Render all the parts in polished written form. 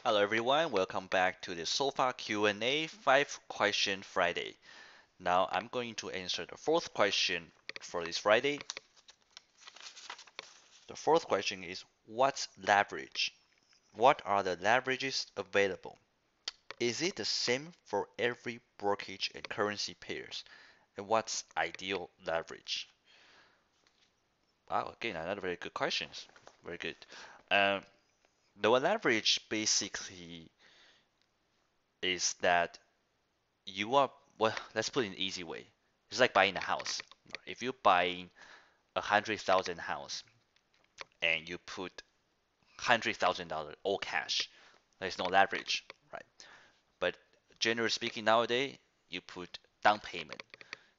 Hello everyone, welcome back to the Sofa Q&A 5-question Friday. Now I'm going to answer the fourth question for this Friday. The fourth question is, what's leverage? What are the leverages available? Is it the same for every brokerage and currency pairs? And what's ideal leverage? Wow, again, another very good questions. Very good. Um, the leverage basically is that you are, well, let's put it in an easy way. It's like buying a house. If you're buying 100,000 house and you put $100,000 all cash, there's no leverage, right? But generally speaking, nowadays you put down payment.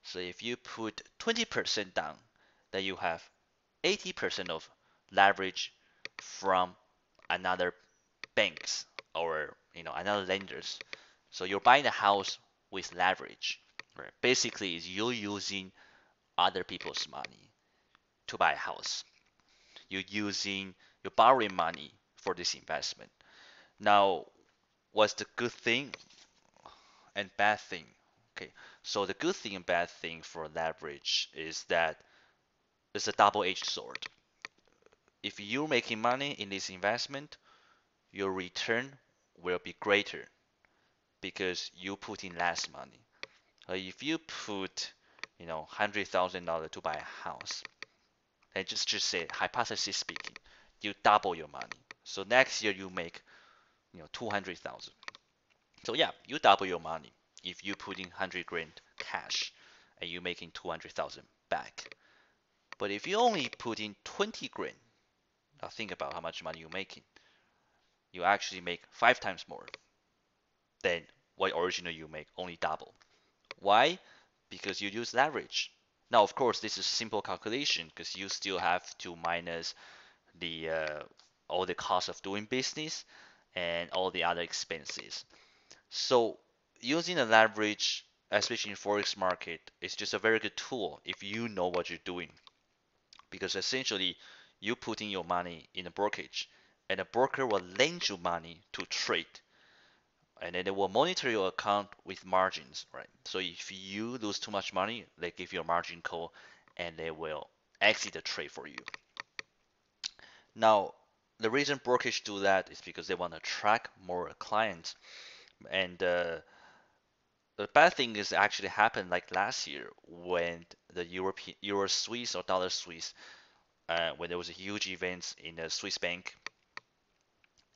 So if you put 20% down, then you have 80% of leverage from another banks or another lenders. So you're buying a house with leverage. Right? Basically, is you're using other people's money to buy a house. You're borrowing money for this investment. Now, what's the good thing and bad thing? Okay, so the good thing and bad thing for leverage is that it's a double-edged sword. If you're making money in this investment, your return will be greater because you put in less money. If you put, $100,000 to buy a house, and just say, hypothesis speaking, you double your money. So next year you make, 200,000. So yeah, you double your money if you put in 100 grand cash and you're making 200,000 back. But if you only put in 20 grand, now think about how much money you're making. You actually make 5 times more than what originally you make, only double. Why? Because you use leverage. Now, of course, this is simple calculation because you still have to minus the all the cost of doing business and all the other expenses. So using a leverage, especially in forex market, is just a very good tool if you know what you're doing. Because essentially, you put in your money in a brokerage, and a broker will lend you money to trade, and then they will monitor your account with margins, right? So if you lose too much money, they give you a margin call, and they will exit the trade for you. Now, the reason brokerage do that is because they want to attract more clients, and the bad thing is actually happened like last year when the European Euro Swiss or dollar Swiss, when there was a huge event in the Swiss bank,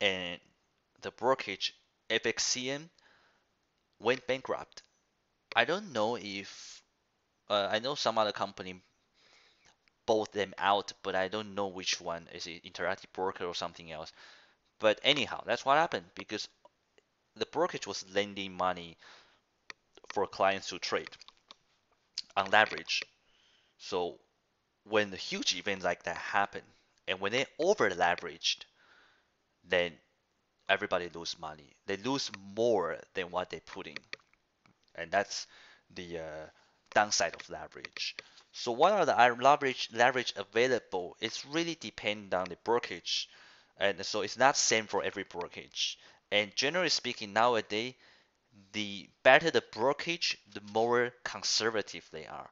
and the brokerage FXCM went bankrupt. I don't know if I know some other company bought them out, but I don't know which one is it Interactive Broker or something else. But anyhow, that's what happened because the brokerage was lending money for clients to trade on leverage. So when the huge events like that happen, and when they over leveraged, then everybody lose money. They lose more than what they put in, and that's the downside of leverage. So what are the leverage available? It's really depend on the brokerage, and so it's not same for every brokerage. And generally speaking, nowadays, the better the brokerage, the more conservative they are.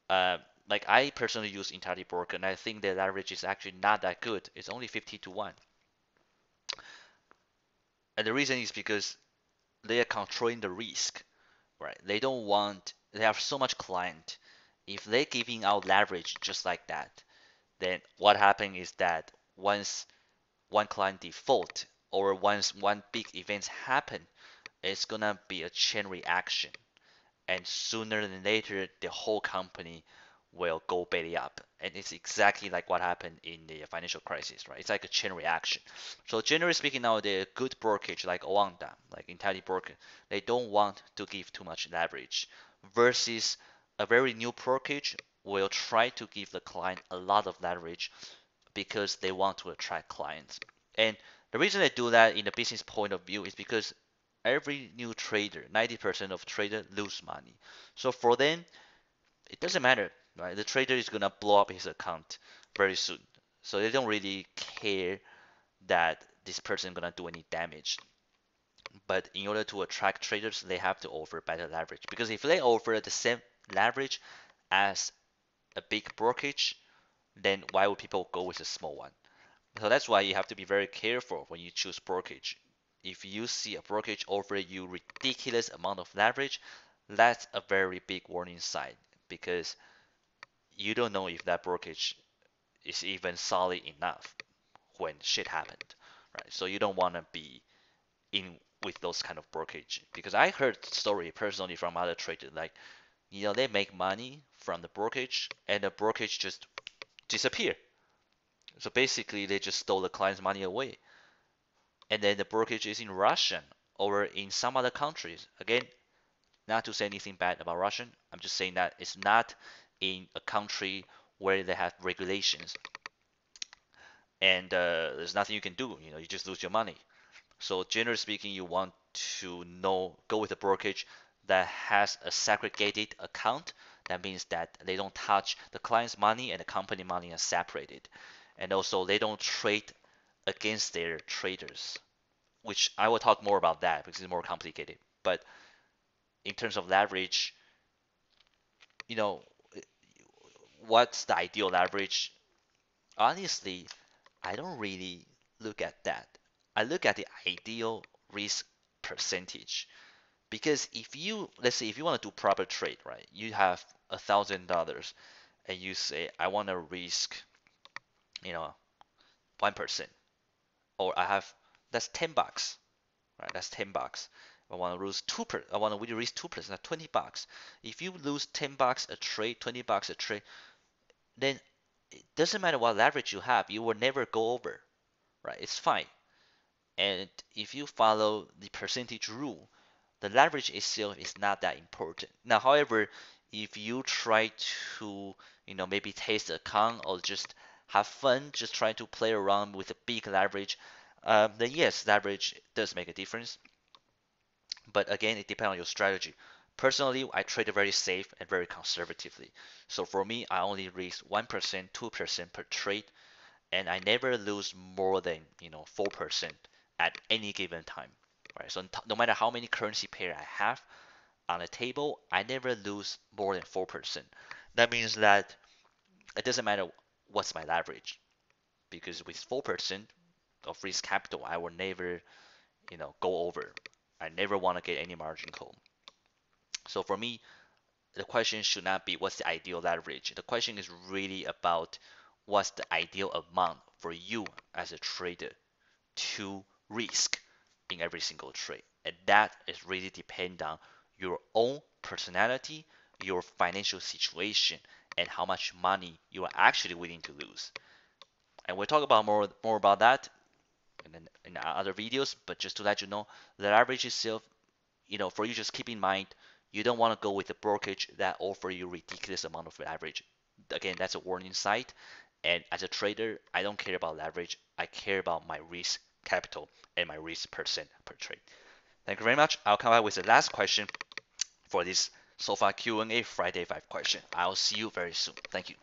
Uh, like I personally use Entirety Broker, and I think the leverage is actually not that good. It's only 50 to 1. And the reason is because they are controlling the risk, right? They have so much client. If they're giving out leverage just like that, then what happens is that once one client default or once one big event happen, it's gonna be a chain reaction, and sooner than later the whole company will go belly up, and it's exactly like what happened in the financial crisis, right? It's like a chain reaction. So generally speaking, now the good brokerage like Oanda, like Intelli Broker, they don't want to give too much leverage, versus a very new brokerage will try to give the client a lot of leverage because they want to attract clients. And the reason they do that in the business point of view is because every new trader, 90% of traders lose money. So for them, it doesn't matter, right? The trader is gonna blow up his account very soon. So they don't really care that this person gonna do any damage. But in order to attract traders, they have to offer better leverage. Because if they offer the same leverage as a big brokerage, then why would people go with a small one? So that's why you have to be very careful when you choose brokerage. If you see a brokerage offer you ridiculous amount of leverage, that's a very big warning sign because you don't know if that brokerage is even solid enough when shit happened, right? So you don't want to be in with those kind of brokerage because I heard story personally from other traders like they make money from the brokerage and the brokerage just disappear. So basically they just stole the client's money away, and then the brokerage is in Russian or in some other countries. Again, not to say anything bad about Russian, I'm just saying that it's not in a country where they have regulations, and there's nothing you can do. You just lose your money. So generally speaking, you want to go with a brokerage that has a segregated account. That means that they don't touch the client's money and the company money are separated. And also they don't trade against their traders, which I will talk more about that because it's more complicated. But in terms of leverage, you know, what's the ideal leverage? Honestly, I don't really look at that. I look at the ideal risk percentage. Because let's say, if you want to do proper trade, right? You have $1,000 and you say, I want to risk, you know, 1%, or that's $10, right? That's $10. I want to lose 2%. I want to really risk 2%. That's $20. If you lose $10 a trade, $20 a trade, then it doesn't matter what leverage you have, you will never go over, right? It's fine. And if you follow the percentage rule, the leverage itself is not that important. Now, however, if you try to, maybe taste the account or just have fun, just trying to play around with a big leverage, then yes, leverage does make a difference. But again, it depends on your strategy. Personally, I trade very safe and very conservatively. So for me, I only risk 1%, 2% per trade, and I never lose more than 4% at any given time. Right. So no matter how many currency pair I have on the table, I never lose more than 4%. That means that it doesn't matter what's my leverage, because with 4% of risk capital, I will never go over. I never want to get any margin call. So for me, the question should not be what's the ideal leverage. The question is really about what's the ideal amount for you as a trader to risk in every single trade. And that is really depend on your own personality, your financial situation, and how much money you are actually willing to lose. And we'll talk about more about that in other videos. But just to let you know, the leverage itself, for you, just keep in mind, you don't want to go with a brokerage that offer you ridiculous amount of leverage. Again, that's a warning sign. And as a trader, I don't care about leverage. I care about my risk capital and my risk percent per trade. Thank you very much. I'll come back with the last question for this SoFi Q&A Friday 5 question. I'll see you very soon. Thank you.